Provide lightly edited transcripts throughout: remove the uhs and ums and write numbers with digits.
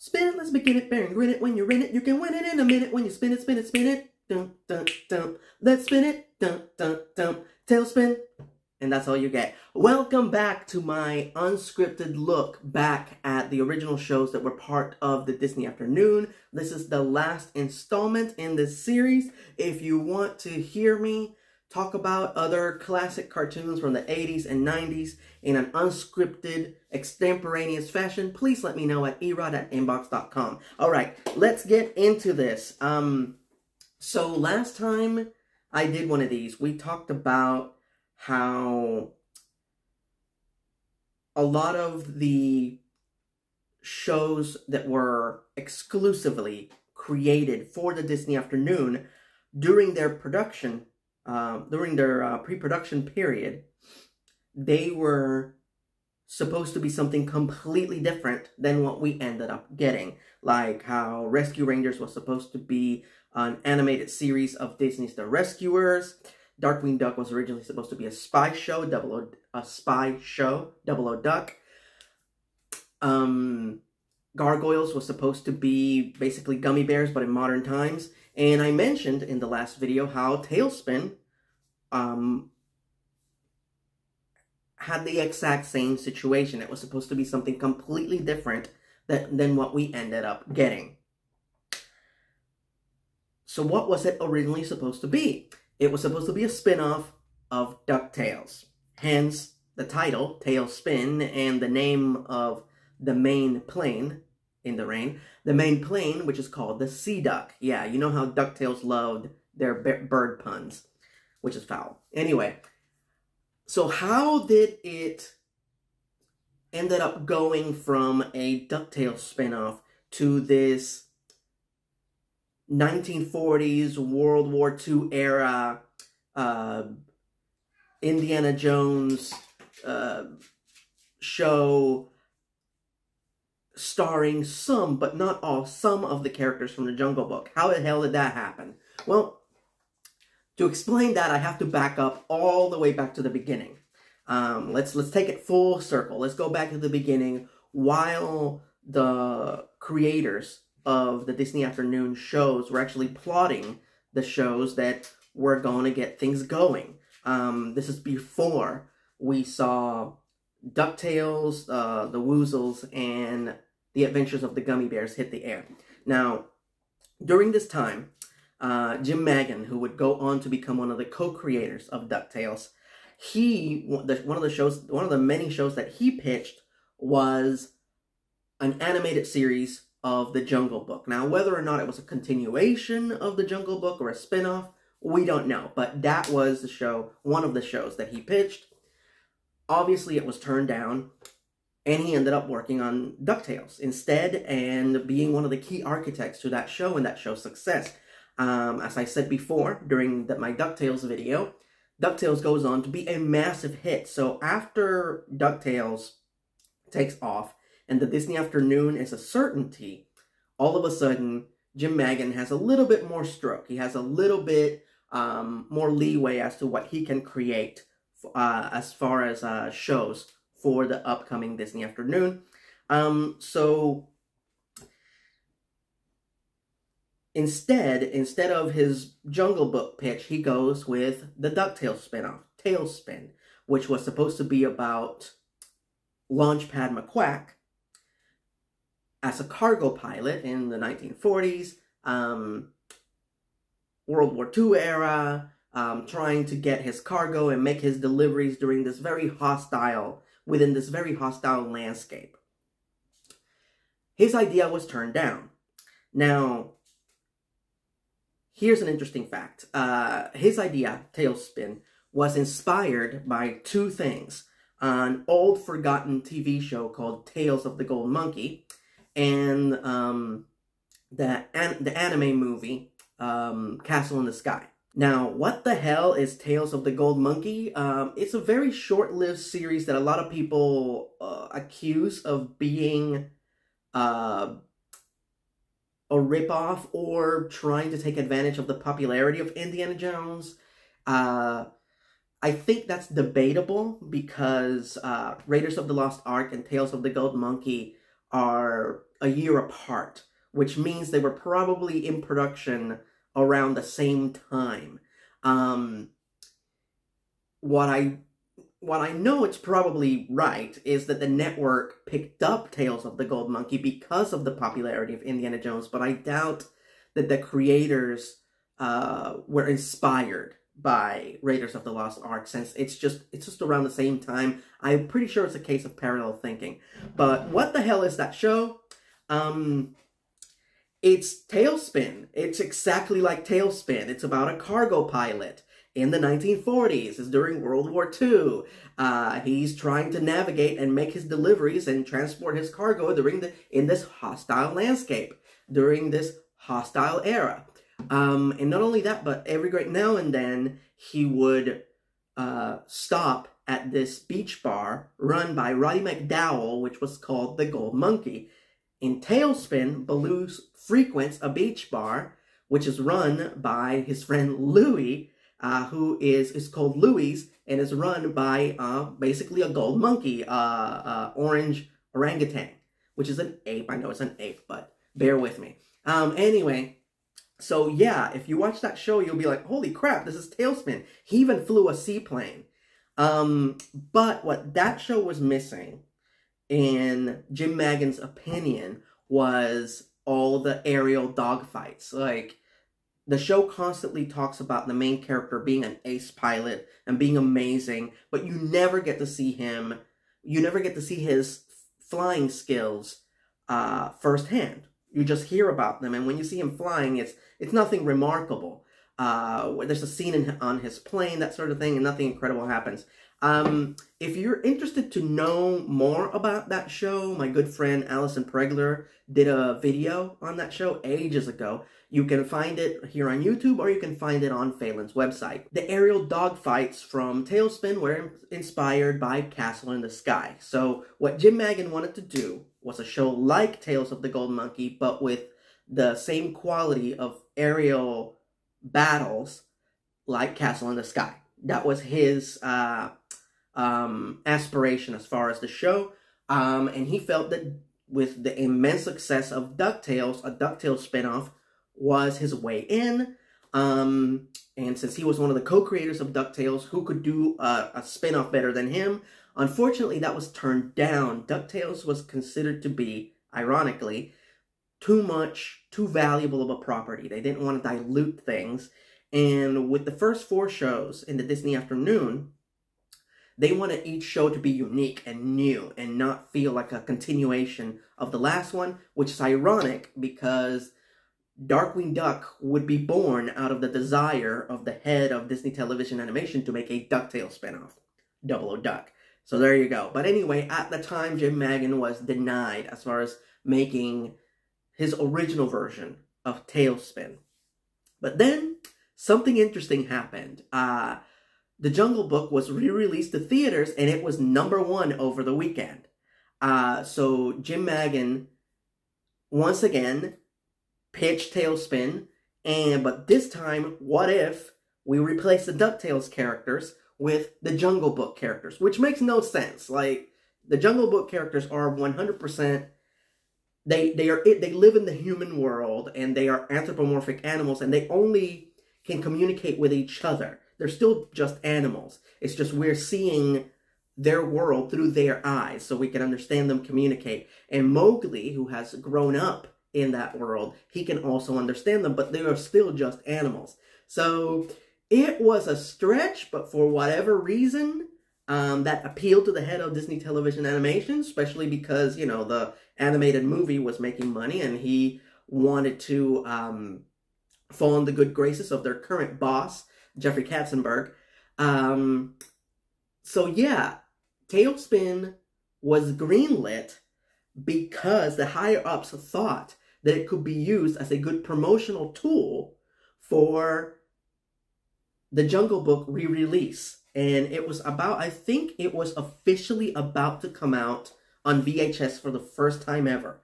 Spin it, let's begin it, bear and grin it. When you're in it, you can win it in a minute. When you spin it, spin it, spin it. Dum, dum, dum. Let's spin it. Dum, dum, dum. Tailspin. And that's all you get. Welcome back to my unscripted look back at the original shows that were part of the Disney Afternoon. This is the last installment in this series. If you want to hear me talk about other classic cartoons from the 80s and 90s in an unscripted, extemporaneous fashion, please let me know at E-Rant@inbox.com. All right, let's get into this. So last time I did one of these, we talked about how a lot of the shows that were exclusively created for the Disney Afternoon during their production, during their pre-production period, they were supposed to be something completely different than what we ended up getting. Like how Rescue Rangers was supposed to be an animated series of Disney's The Rescuers. Darkwing Duck was originally supposed to be a spy show, Double O Duck. Gargoyles was supposed to be basically gummy bears, but in modern times. And I mentioned in the last video how Talespin had the exact same situation. It was supposed to be something completely different than what we ended up getting. So what was it originally supposed to be? It was supposed to be a spin-off of DuckTales. Hence the title, Talespin, and the name of the main plane in the rain. The main plane, which is called the Sea Duck. Yeah, you know how DuckTales loved their bird puns, which is foul. Anyway, so how did it ended up going from a DuckTales spin-off to this 1940s World War II era Indiana Jones show starring some, but not all, some of the characters from the Jungle Book? How the hell did that happen? Well, to explain that, I have to back up all the way back to the beginning. Let's take it full circle. Let's go back to the beginning while the creators of the Disney Afternoon shows were actually plotting the shows that were going to get things going. This is before we saw DuckTales, the Woozles, and the Adventures of the Gummy Bears hit the air. Now, during this time, Jim Maggan, who would go on to become one of the co-creators of DuckTales, one of the many shows that he pitched was an animated series of the Jungle Book. Now, whether or not it was a continuation of the Jungle Book or a spin-off, we don't know. But that was the show, one of the shows that he pitched. Obviously, it was turned down, and he ended up working on DuckTales instead and being one of the key architects to that show and that show's success. As I said before, during my DuckTales video, DuckTales goes on to be a massive hit. So after DuckTales takes off and the Disney Afternoon is a certainty, all of a sudden, Jim Maggan has a little bit more stroke. He has a little bit more leeway as to what he can create as far as shows for the upcoming Disney Afternoon. So instead of his Jungle Book pitch, he goes with the DuckTales spinoff, Talespin, which was supposed to be about Launchpad McQuack as a cargo pilot in the 1940s, World War II era, trying to get his cargo and make his deliveries during this within this very hostile landscape. His idea was turned down. Now, here's an interesting fact. His idea, Talespin, was inspired by two things. An old forgotten TV show called Tales of the Gold Monkey, and the anime movie, Castle in the Sky. Now, what the hell is Tales of the Gold Monkey? It's a very short-lived series that a lot of people accuse of being a ripoff or trying to take advantage of the popularity of Indiana Jones. I think that's debatable because Raiders of the Lost Ark and Tales of the Gold Monkey are a year apart, which means they were probably in production around the same time. What I know it's probably right is that the network picked up Tales of the Gold Monkey because of the popularity of Indiana Jones, but I doubt that the creators were inspired by Raiders of the Lost Ark, since it's just around the same time. I'm pretty sure it's a case of parallel thinking. But what the hell is that show? It's Talespin. It's exactly like Talespin. It's about a cargo pilot in the 1940s. It's during World War II. He's trying to navigate and make his deliveries and transport his cargo in this hostile landscape, during this hostile era. And not only that, but every great now and then, he would stop at this beach bar run by Roddy McDowell, which was called the Gold Monkey. In Talespin, Baloo frequents a beach bar, which is run by his friend Louie, who is called Louie's, and is run by basically a gold monkey, orange orangutan, which is an ape. I know it's an ape, but bear with me. Anyway, so yeah, if you watch that show, you'll be like, holy crap, this is Talespin. He even flew a seaplane. But what that show was missing, in Jim Maggin's opinion, was all the aerial dogfights. Like, the show constantly talks about the main character being an ace pilot and being amazing, but you never get to see him, you never get to see his flying skills firsthand. You just hear about them, and when you see him flying, it's nothing remarkable. There's a scene on his plane, that sort of thing, and nothing incredible happens. If you're interested to know more about that show, my good friend Allison Pregler did a video on that show ages ago. You can find it here on YouTube, or you can find it on Phelan's website. The aerial dogfights from Talespin were inspired by Castle in the Sky. So what Jim Maggin wanted to do was a show like Tales of the Gold Monkey, but with the same quality of aerial battles like Castle in the Sky. That was his aspiration as far as the show. And he felt that with the immense success of DuckTales, a DuckTales spinoff was his way in. And since he was one of the co-creators of DuckTales, who could do a spinoff better than him? Unfortunately, that was turned down. DuckTales was considered to be, ironically, too valuable of a property. They didn't want to dilute things. And with the first 4 shows in the Disney afternoon, they wanted each show to be unique and new and not feel like a continuation of the last one, which is ironic because Darkwing Duck would be born out of the desire of the head of Disney Television Animation to make a DuckTales spinoff, Double O Duck. So there you go. But anyway, at the time, Jim Maggin was denied as far as making his original version of Talespin. But then, something interesting happened. The Jungle Book was re-released to theaters, and it was #1 over the weekend. So Jim Maggin, once again, pitched Talespin, but this time, what if we replace the DuckTales characters with the Jungle Book characters? Which makes no sense. Like, the Jungle Book characters are 100%, they live in the human world, and they are anthropomorphic animals, and they only can communicate with each other. They're still just animals. It's just we're seeing their world through their eyes so we can understand them communicate. And Mowgli, who has grown up in that world, he can also understand them, but they are still just animals. So it was a stretch, but for whatever reason, that appealed to the head of Disney Television Animation, especially because, you know, the animated movie was making money and he wanted to fall in the good graces of their current boss, Jeffrey Katzenberg. So yeah, Talespin was greenlit because the higher-ups thought that it could be used as a good promotional tool for the Jungle Book re-release. And it was about, I think it was officially about to come out on VHS for the first time ever,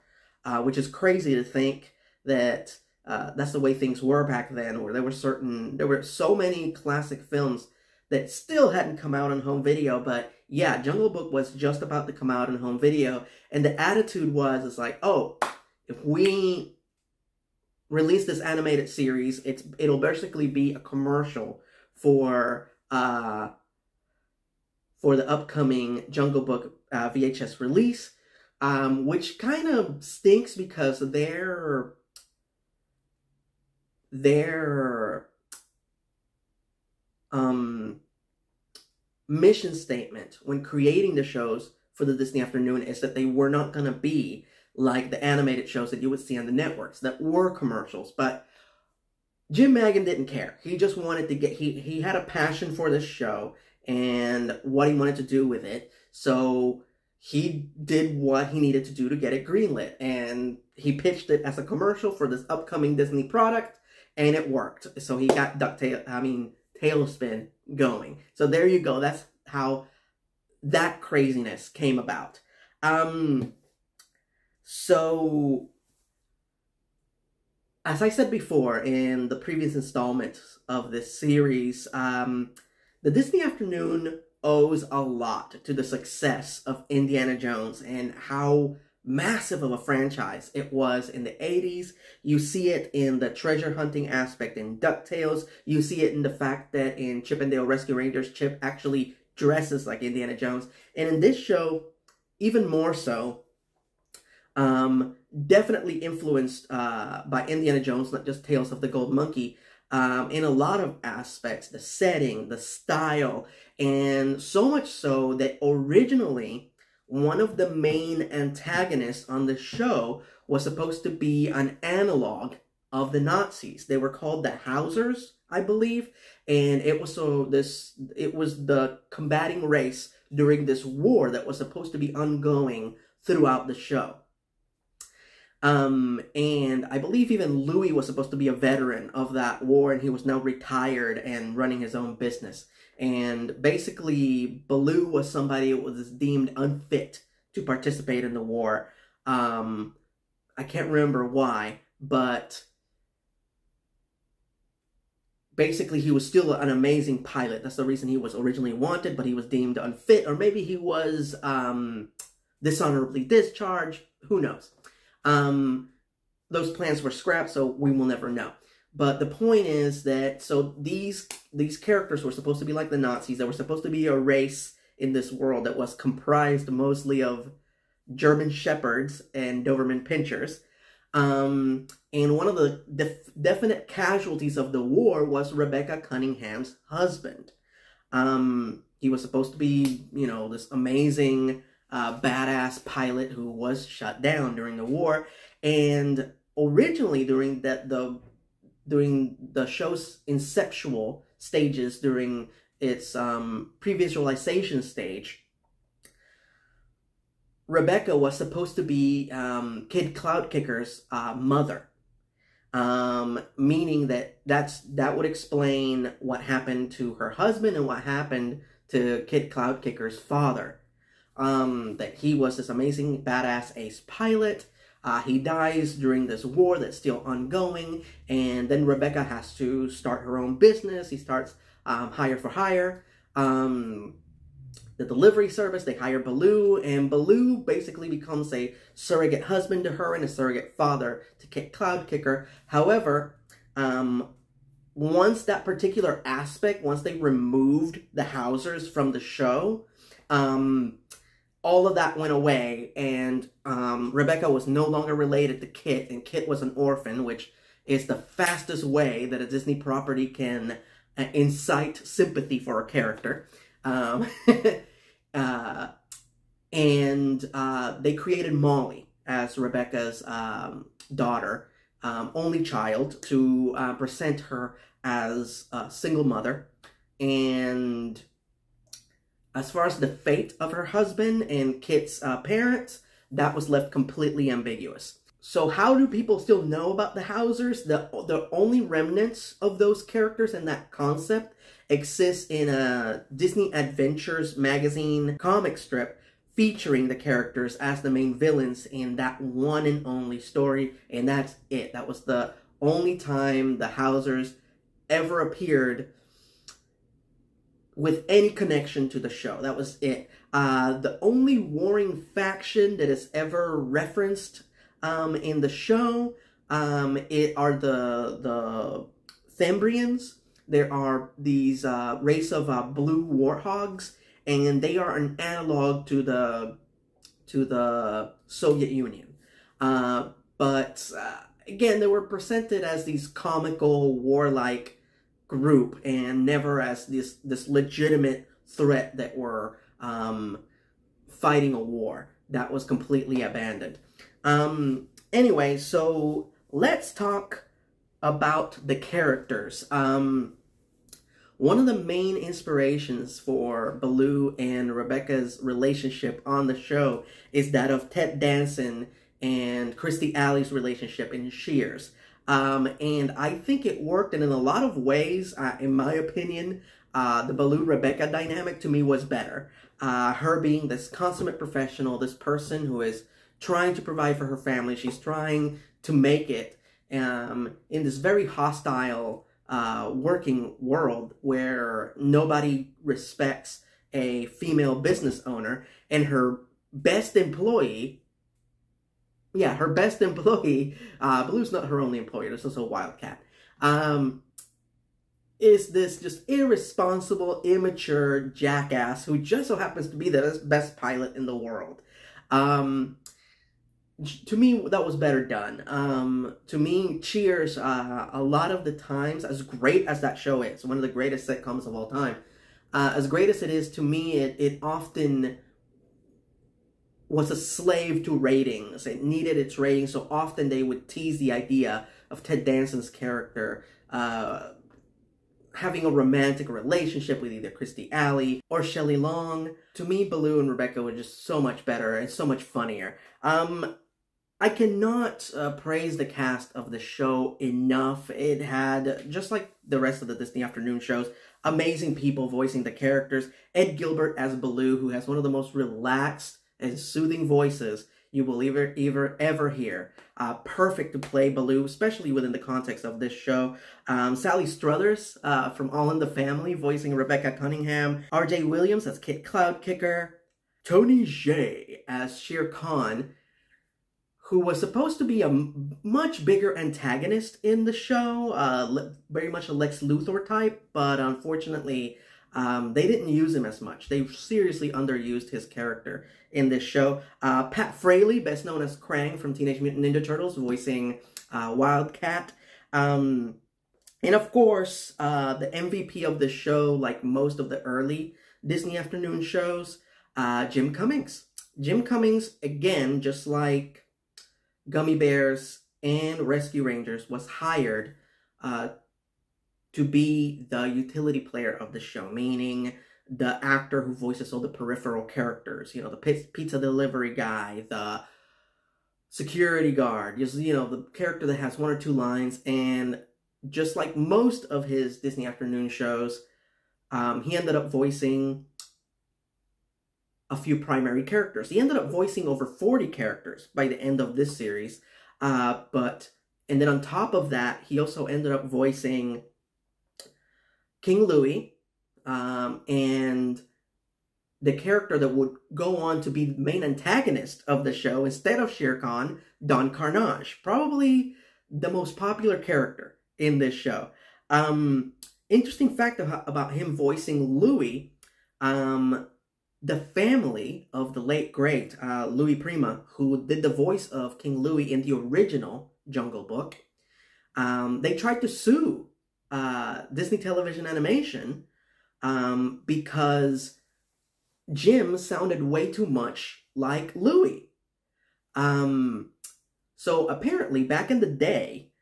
which is crazy to think that that's the way things were back then, where there were so many classic films that still hadn't come out on home video. But yeah, Jungle Book was just about to come out on home video, and the attitude was, it's like, oh, if we release this animated series, it'll basically be a commercial for the upcoming Jungle Book VHS release, which kind of stinks because their mission statement when creating the shows for the Disney Afternoon is that they were not going to be like the animated shows that you would see on the networks that were commercials. But Jim Magin didn't care. He just wanted to he had a passion for this show and what he wanted to do with it. So he did what he needed to do to get it greenlit. And he pitched it as a commercial for this upcoming Disney product, and it worked. So he got Talespin going. So there you go. That's how that craziness came about. So, as I said before in the previous installments of this series, the Disney Afternoon owes a lot to the success of Indiana Jones and how massive of a franchise it was in the 80s. You see it in the treasure hunting aspect in DuckTales. You see it in the fact that in Chip and Dale Rescue Rangers, Chip actually dresses like Indiana Jones. And in this show, even more so, definitely influenced by Indiana Jones, not just Tales of the Gold Monkey, in a lot of aspects, the setting, the style, and so much so that originally one of the main antagonists on the show was supposed to be an analog of the Nazis. They were called the Hausers, I believe, and it was the combating race during this war that was supposed to be ongoing throughout the show. And I believe even Louis was supposed to be a veteran of that war, and he was now retired and running his own business. And basically, Baloo was somebody who was deemed unfit to participate in the war. I can't remember why, but basically he was still an amazing pilot. That's the reason he was originally wanted, but he was deemed unfit, or maybe he was dishonorably discharged. Who knows? Those plans were scrapped, so we will never know. But the point is that, so these characters were supposed to be like the Nazis. They were supposed to be a race in this world that was comprised mostly of German Shepherds and Doberman Pinschers. And one of the definite casualties of the war was Rebecca Cunningham's husband. He was supposed to be, you know, this amazing badass pilot who was shut down during the war. And originally during the show's inceptual stages, during its pre-visualization stage, Rebecca was supposed to be Kid Cloudkicker's mother, meaning that would explain what happened to her husband and what happened to Kid Cloudkicker's father. That he was this amazing badass ace pilot. He dies during this war that's still ongoing, and then Rebecca has to start her own business. He starts Hire for Hire, the delivery service. They hire Baloo, and Baloo basically becomes a surrogate husband to her and a surrogate father to Kid Cloudkicker. However, once that particular aspect, once they removed the Hausers from the show, all of that went away, and Rebecca was no longer related to Kit, and Kit was an orphan, which is the fastest way that a Disney property can incite sympathy for a character. And they created Molly as Rebecca's daughter, only child, to present her as a single mother. And as far as the fate of her husband and Kit's parents, that was left completely ambiguous. So how do people still know about the Hausers? The only remnants of those characters and that concept exists in a Disney Adventures magazine comic strip featuring the characters as the main villains in that one and only story, and that's it. That was the only time the Hausers ever appeared with any connection to the show. That was it. The only warring faction that is ever referenced In the show, it are the Thembrians. There are these race of blue warthogs, and they are an analog to the Soviet Union. But again, they were presented as these comical, warlike group, and never as this legitimate threat that were fighting a war that was completely abandoned. Anyway, so let's talk about the characters. One of the main inspirations for Baloo and Rebecca's relationship on the show is that of Ted Danson and Kirstie Alley's relationship in Cheers. And I think it worked, and in a lot of ways, in my opinion, the Baloo-Rebecca dynamic to me was better. Her being this consummate professional, this person who is trying to provide for her family. She's trying to make it in this very hostile working world where nobody respects a female business owner, and her best employee, Blue's not her only employee, there's also Wildcat, is this just irresponsible, immature jackass who just so happens to be the best pilot in the world. To me, that was better done. To me, Cheers, a lot of the times, as great as that show is, one of the greatest sitcoms of all time, as great as it is, to me, it often was a slave to ratings. It needed its ratings, so often they would tease the idea of Ted Danson's character having a romantic relationship with either Kirstie Alley or Shelley Long. To me, Baloo and Rebecca were just so much better and so much funnier. I cannot praise the cast of the show enough. It had, just like the rest of the Disney afternoon shows, amazing people voicing the characters. Ed Gilbert as Baloo, who has one of the most relaxed and soothing voices you will ever hear. Perfect to play Baloo, especially within the context of this show. Sally Struthers from All in the Family, voicing Rebecca Cunningham. R.J. Williams as Kit Cloudkicker. Tony Jay as Shere Khan, who was supposed to be a much bigger antagonist in the show, very much a Lex Luthor type, but unfortunately, they didn't use him as much. They seriously underused his character in this show. Pat Fraley, best known as Krang from Teenage Mutant Ninja Turtles, voicing Wildcat. And of course, the MVP of the show, like most of the early Disney afternoon shows, Jim Cummings. Jim Cummings, again, just like Gummy Bears and Rescue Rangers, was hired to be the utility player of the show, meaning the actor who voices all the peripheral characters, you know, the pizza delivery guy, the security guard, just, you know, the character that has one or two lines. And just like most of his Disney afternoon shows, he ended up voicing a few primary characters. He ended up voicing over 40 characters by the end of this series. And then on top of that, he also ended up voicing King Louie, and the character that would go on to be the main antagonist of the show instead of Shere Khan, Don Carnage. Probably the most popular character in this show. Interesting fact about him voicing Louie, the family of the late, great Louis Prima, who did the voice of King Louie in the original Jungle Book, they tried to sue Disney Television Animation because Jim sounded way too much like Louie. So apparently, back in the day,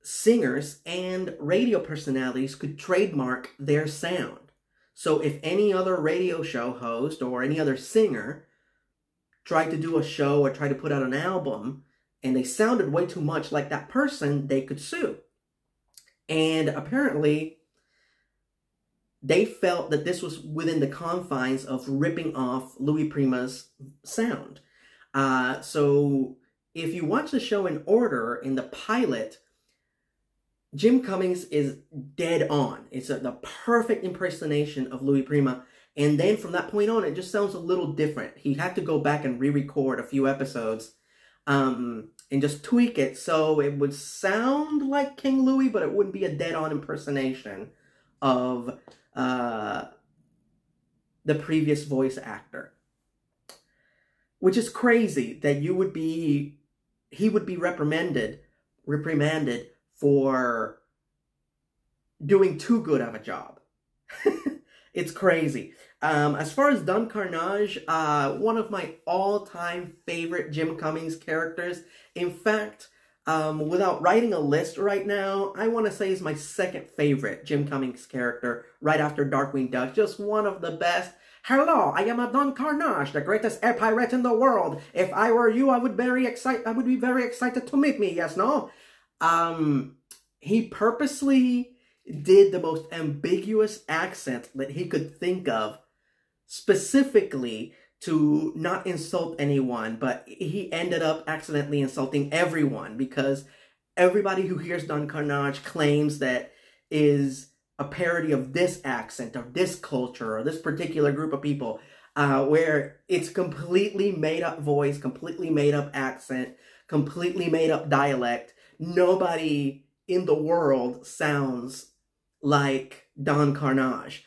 singers and radio personalities could trademark their sound. So if any other radio show host or any other singer tried to do a show or tried to put out an album and they sounded way too much like that person, they could sue. And apparently, they felt that this was within the confines of ripping off Louis Prima's sound. So if you watch the show in order, in the pilot, Jim Cummings is dead on. It's the perfect impersonation of Louis Prima. And then from that point on, it just sounds a little different. He had to go back and re-record a few episodes and just tweak it so it would sound like King Louis, but it wouldn't be a dead-on impersonation of the previous voice actor. Which is crazy that he would be reprimanded for doing too good of a job. It's crazy. As far as Don Carnage, one of my all-time favorite Jim Cummings characters. In fact, without writing a list right now, I want to say is my second favorite Jim Cummings character, right after Darkwing Duck. Just one of the best. Hello, I am a Don Carnage, the greatest air pirate in the world. If I were you, I would be very excited to meet me, yes, no? He purposely did the most ambiguous accent that he could think of, specifically to not insult anyone, but he ended up accidentally insulting everyone because everybody who hears Don Carnage claims that is a parody of this accent, or this culture, or this particular group of people, where it's completely made-up voice, completely made-up accent, completely made-up dialect. Nobody in the world sounds like Don Carnage.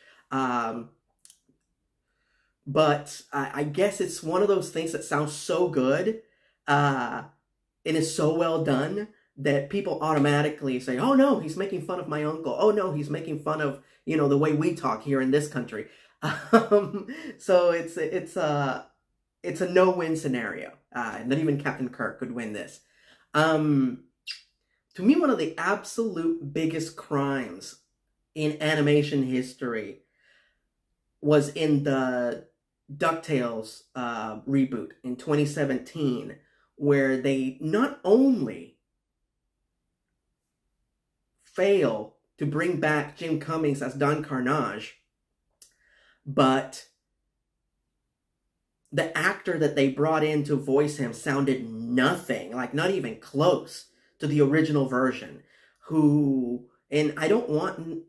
But I guess it's one of those things that sounds so good, and is so well done, that people automatically say, oh no, he's making fun of my uncle. Oh no, he's making fun of, you know, the way we talk here in this country. So it's a no-win scenario. Not even Captain Kirk could win this. To me, one of the absolute biggest crimes in animation history was in the DuckTales reboot in 2017, where they not only fail to bring back Jim Cummings as Don Carnage, but the actor that they brought in to voice him sounded nothing, like not even close to the original version. And I don't want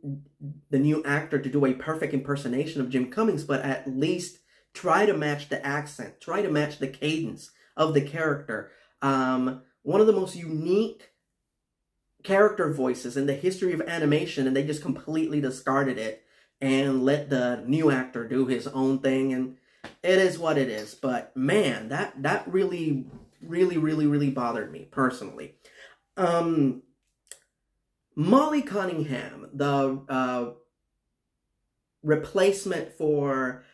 the new actor to do a perfect impersonation of Jim Cummings, but at least try to match the accent, try to match the cadence of the character. One of the most unique character voices in the history of animation, and they just completely discarded it and let the new actor do his own thing, and it is what it is. But man, that really bothered me personally. Molly Cunningham, the replacement for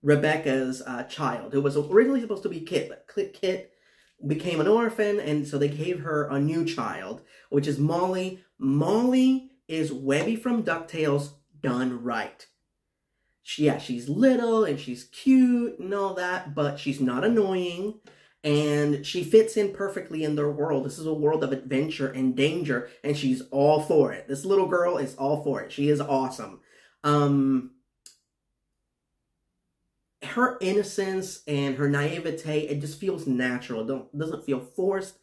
Rebecca's child, who was originally supposed to be Kit, but Kit became an orphan, and so they gave her a new child, which is Molly. Molly is Webby from DuckTales done right. She's little, and she's cute, and all that, but she's not annoying, and she fits in perfectly in their world. This is a world of adventure and danger, and she's all for it. This little girl is all for it. She is awesome. Her innocence and her naivete, it just feels natural. Doesn't feel forced.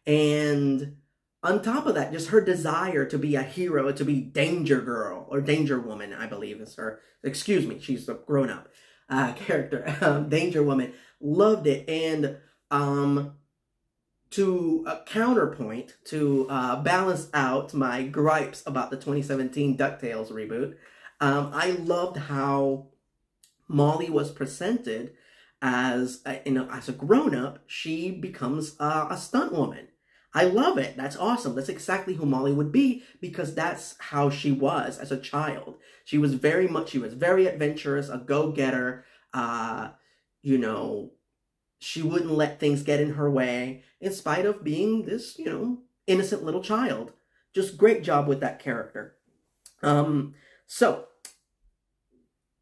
And on top of that, just her desire to be a hero, to be Danger Girl, or Danger Woman, I believe is her. Excuse me, she's a grown-up character. Danger Woman. Loved it. And to counterpoint, to balance out my gripes about the 2017 DuckTales reboot, I loved how Molly was presented as as a grown-up. She becomes a stunt woman. I love it. That's awesome. That's exactly who Molly would be, because that's how she was as a child. She was very adventurous, a go-getter. She wouldn't let things get in her way, in spite of being this, innocent little child. Just great job with that character. So,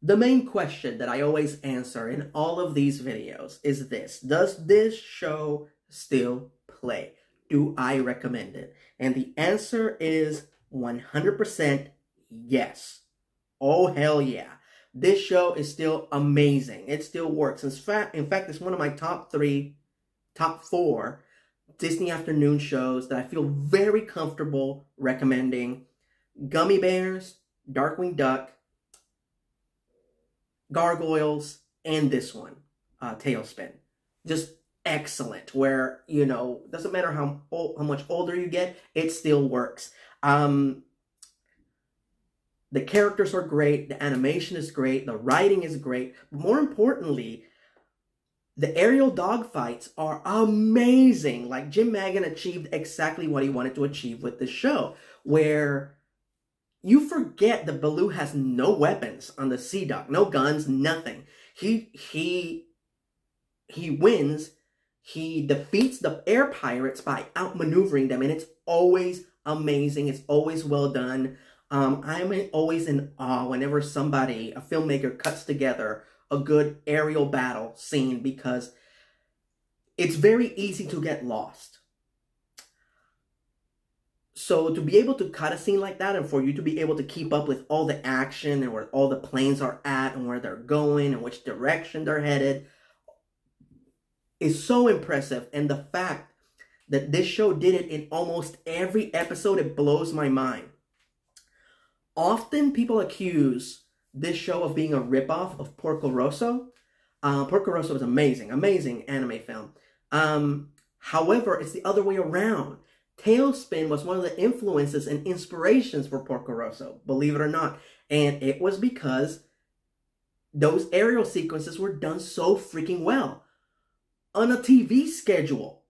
the main question that I always answer in all of these videos is this: does this show still play? Do I recommend it? And the answer is 100% yes. Oh, hell yeah. This show is still amazing. It still works. In fact, it's one of my top 4 Disney afternoon shows that I feel very comfortable recommending. Gummy Bears, Darkwing Duck, Gargoyles, and this one. Talespin. Just excellent, where, you know, doesn't matter how much older you get, it still works. The characters are great, the animation is great, the writing is great. But more importantly, the aerial dogfights are amazing. Like, Jim Maggan achieved exactly what he wanted to achieve with this show, where you forget that Baloo has no weapons on the Sea Dog, no guns, nothing. He wins. He defeats the air pirates by outmaneuvering them, and it's always amazing. It's always well done. I'm always in awe whenever a filmmaker, cuts together a good aerial battle scene, because it's very easy to get lost. So to be able to cut a scene like that, and for you to be able to keep up with all the action and where all the planes are at and where they're going and which direction they're headed, is so impressive. And the fact that this show did it in almost every episode, it blows my mind. Often people accuse this show of being a ripoff of Porco Rosso. Porco Rosso is amazing, amazing anime film. However, it's the other way around. Talespin was one of the influences and inspirations for Porco Rosso, believe it or not. And it was because those aerial sequences were done so freaking well on a TV schedule.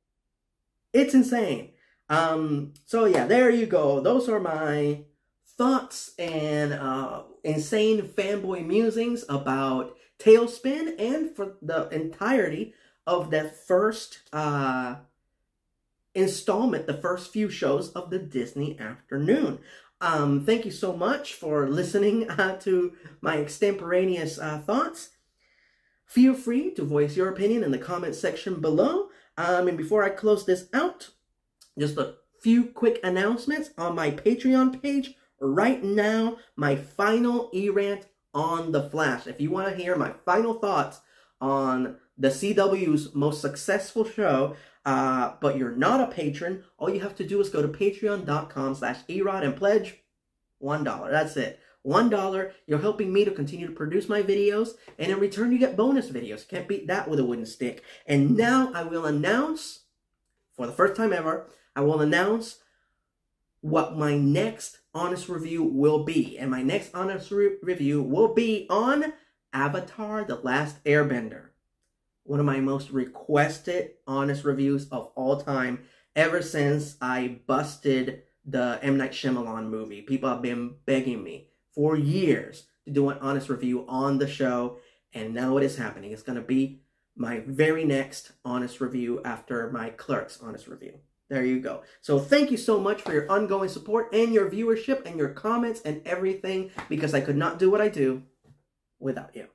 It's insane. So yeah, there you go. Those are my thoughts and insane fanboy musings about Talespin, and for the entirety of the first installment, the first few shows of the Disney Afternoon. Thank you so much for listening to my extemporaneous thoughts. Feel free to voice your opinion in the comment section below. And before I close this out, just a few quick announcements on my Patreon page. Right now, my final E-Rant on The Flash. If you want to hear my final thoughts on the CW's most successful show, but you're not a patron, all you have to do is go to patreon.com/E-Rant and pledge $1. That's it. $1. You're helping me to continue to produce my videos, and in return you get bonus videos. Can't beat that with a wooden stick. And now I will announce, for the first time ever, I will announce what my next honest review will be. And my next honest review will be on Avatar: The Last Airbender. One of my most requested honest reviews of all time, ever since I busted the M. Night Shyamalan movie. People have been begging me for years to do an honest review on the show, and now it is happening. It's going to be my very next honest review after my Clerks honest review. There you go. So thank you so much for your ongoing support and your viewership and your comments and everything, because I could not do what I do without you.